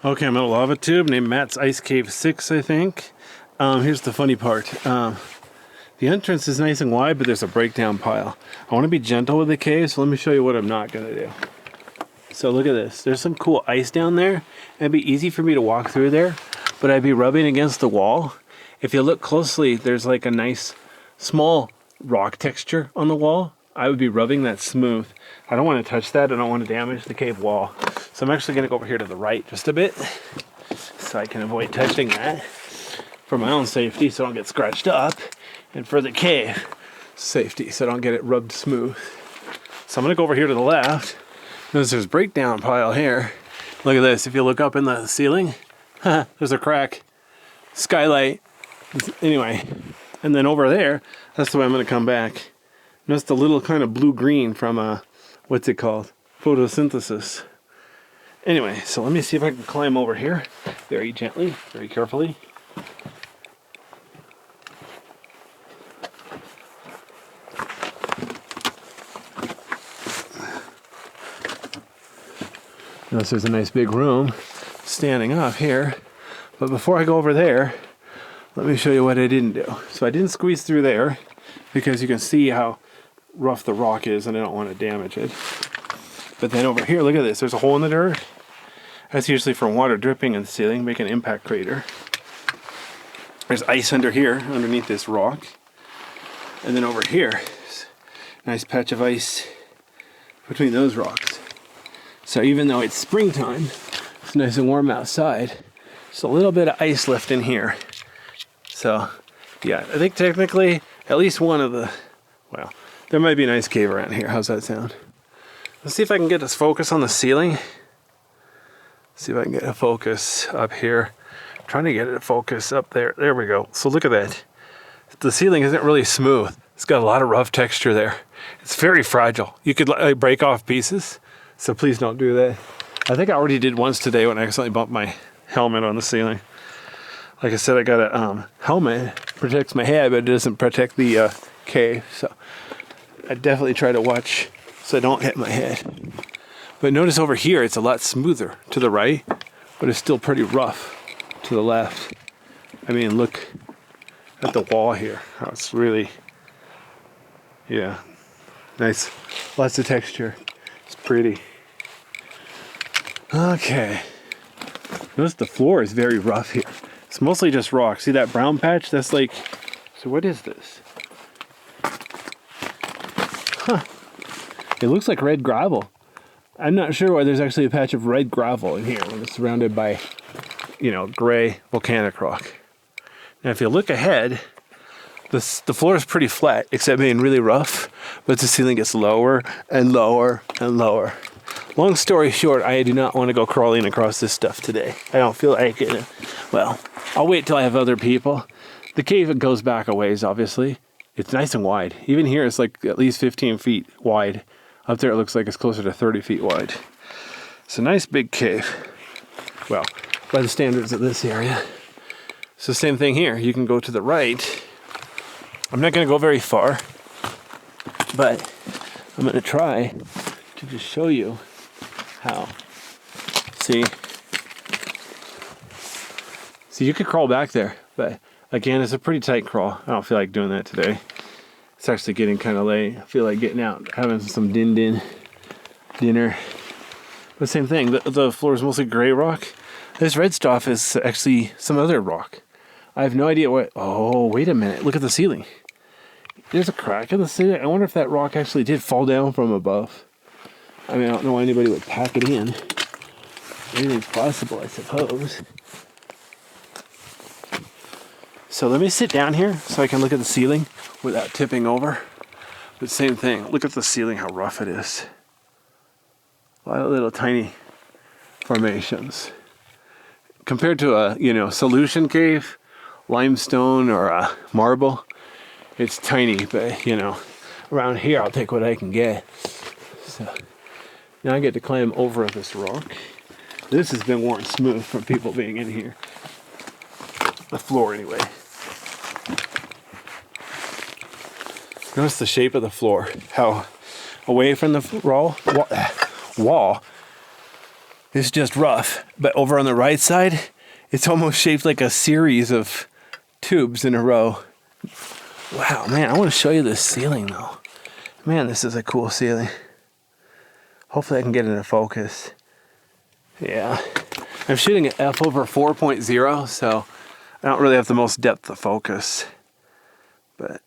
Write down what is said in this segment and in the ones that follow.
Okay, I'm in a lava tube named Matz Ice Cave 6, I think. Here's the funny part. The entrance is nice and wide, but there's a breakdown pile. I want to be gentle with the cave, so let me show you what I'm not going to do. So look at this. There's some cool ice down there. It'd be easy for me to walk through there, but I'd be rubbing against the wall. If you look closely, there's like a nice small rock texture on the wall. I would be rubbing that smooth. I don't want to touch that. I don't want to damage the cave wall. So I'm actually going to go over here to the right just a bit so I can avoid touching that for my own safety so I don't get scratched up, and for the cave safety so I don't get it rubbed smooth. So I'm going to go over here to the left. Notice there's a breakdown pile here. Look at this. If you look up in the ceiling, there's a crack. Skylight. Anyway, and then over there, that's the way I'm going to come back. Notice the little kind of blue-green from, what's it called? Photosynthesis. Anyway, so let me see if I can climb over here very gently, very carefully. Notice there's a nice big room standing up here. But before I go over there, let me show you what I didn't do. So I didn't squeeze through there because you can see how rough the rock is and I don't want to damage it. But then over here, look at this. There's a hole in the dirt. That's usually from water dripping in the ceiling, make an impact crater. There's ice under here, underneath this rock. And then over here, nice patch of ice between those rocks. So even though it's springtime, it's nice and warm outside. Just a little bit of ice left in here. So, yeah, I think technically at least one of the, well, there might be an ice cave around here. How's that sound? Let's see if I can get this focus on the ceiling. See if I can get a focus up here. I'm trying to get it to focus up there. There we go. So look at that. The ceiling isn't really smooth. It's got a lot of rough texture there. It's very fragile. You could break off pieces. So please don't do that. I think I already did once today when I accidentally bumped my helmet on the ceiling. Like I said, I got a helmet. Protects my head, but it doesn't protect the cave. So I definitely try to watch so I don't hit my head. But notice over here, it's a lot smoother to the right, but it's still pretty rough to the left. I mean, look at the wall here. How it's really, yeah, nice. Lots of texture. It's pretty. Okay. Notice the floor is very rough here. It's mostly just rock. See that brown patch? That's like, so what is this? Huh. It looks like red gravel. I'm not sure why there's actually a patch of red gravel in here when it's surrounded by, you know, gray volcanic rock. Now if you look ahead, the floor is pretty flat, except being really rough, but the ceiling gets lower and lower and lower. Long story short, I do not want to go crawling across this stuff today. I don't feel like it. Well, I'll wait till I have other people. The cave goes back a ways, obviously. It's nice and wide. Even here, it's like at least 15 feet wide. Up there, it looks like it's closer to 30 feet wide. It's a nice big cave. Well, by the standards of this area. So same thing here. You can go to the right. I'm not going to go very far, but I'm going to try to just show you how. See, you could crawl back there, but again, it's a pretty tight crawl. I don't feel like doing that today. It's actually getting kind of late. I feel like getting out, having some dinner. But same thing, the floor is mostly gray rock. This red stuff is actually some other rock. I have no idea what, oh, wait a minute, look at the ceiling. There's a crack in the ceiling. I wonder if that rock actually did fall down from above. I mean, I don't know why anybody would pack it in. Anything's possible, I suppose. So let me sit down here so I can look at the ceiling without tipping over. But same thing, look at the ceiling, how rough it is. A lot of little tiny formations. Compared to a, solution cave, limestone or a marble, it's tiny, but, around here I'll take what I can get. So now I get to climb over this rock. This has been worn smooth from people being in here. The floor, anyway. Notice the shape of the floor, how away from the wall is just rough. But over on the right side, it's almost shaped like a series of tubes in a row. Wow, man, I want to show you this ceiling though. Man, this is a cool ceiling. Hopefully I can get it into focus. Yeah. I'm shooting at f over 4.0, so I don't really have the most depth of focus. But,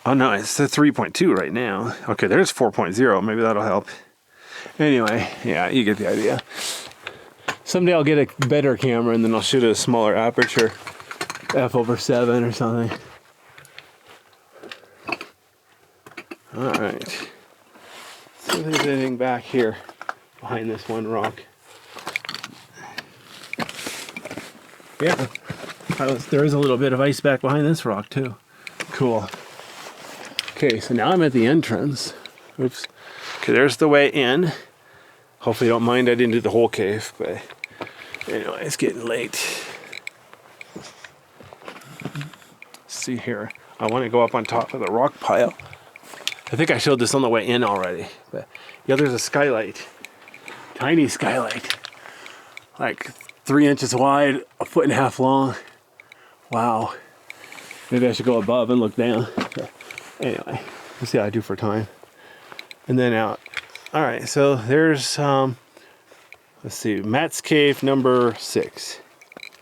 oh no, it's the 3.2 right now. Okay, there's 4.0, maybe that'll help. Anyway, yeah, you get the idea. Someday I'll get a better camera and then I'll shoot at a smaller aperture, f over 7 or something. All right. See if there's anything back here behind this one rock. Yeah, there is a little bit of ice back behind this rock too. Cool. Okay, so now I'm at the entrance. Oops. Okay, there's the way in. Hopefully you don't mind I didn't do the whole cave, but anyway, it's getting late. Let's see here. I want to go up on top of the rock pile. I think I showed this on the way in already, but yeah, there's a skylight. Tiny skylight. Like 3 inches wide, 1.5 feet long. Wow. Maybe I should go above and look down. But anyway, let's see how I do for time. And then out. All right, so there's, let's see, Matz Cave number 6.